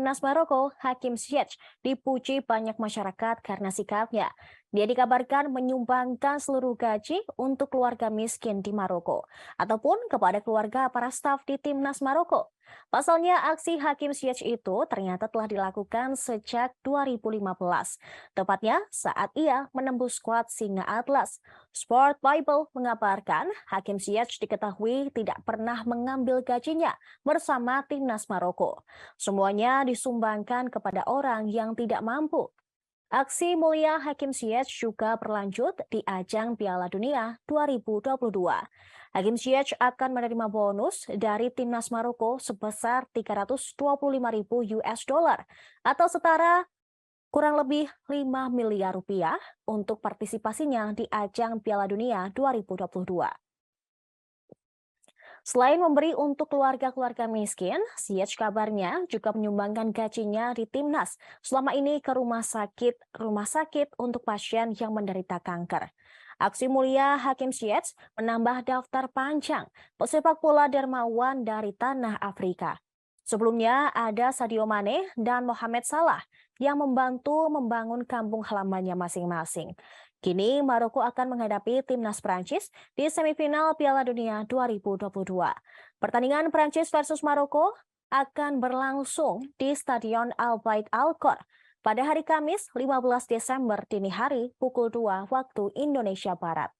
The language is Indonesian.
timnas Maroko, Hakim Ziyech, dipuji banyak masyarakat karena sikapnya. Dia dikabarkan menyumbangkan seluruh gaji untuk keluarga miskin di Maroko, ataupun kepada keluarga para staf di timnas Maroko. Pasalnya, aksi Hakim Ziyech itu ternyata telah dilakukan sejak 2015, tepatnya saat ia menembus skuad Singa Atlas. Sport Bible mengabarkan Hakim Ziyech diketahui tidak pernah mengambil gajinya bersama timnas Maroko. Semuanya disumbangkan kepada orang yang tidak mampu. Aksi mulia Hakim Ziyech juga berlanjut di ajang Piala Dunia 2022. Hakim Ziyech akan menerima bonus dari timnas Maroko sebesar 325.000 US dollar atau setara kurang lebih 5 miliar rupiah untuk partisipasinya di ajang Piala Dunia 2022. Selain memberi untuk keluarga-keluarga miskin, Ziyech kabarnya juga menyumbangkan gajinya di timnas selama ini ke rumah sakit untuk pasien yang menderita kanker. Aksi mulia Hakim Ziyech menambah daftar panjang pesepak bola dermawan dari tanah Afrika. Sebelumnya ada Sadio Mane dan Mohamed Salah yang membantu membangun kampung halamannya masing-masing. Kini Maroko akan menghadapi timnas Prancis di semifinal Piala Dunia 2022. Pertandingan Prancis versus Maroko akan berlangsung di Stadion Al Bayt Al Khor pada hari Kamis 15 Desember dini hari pukul 2 waktu Indonesia Barat.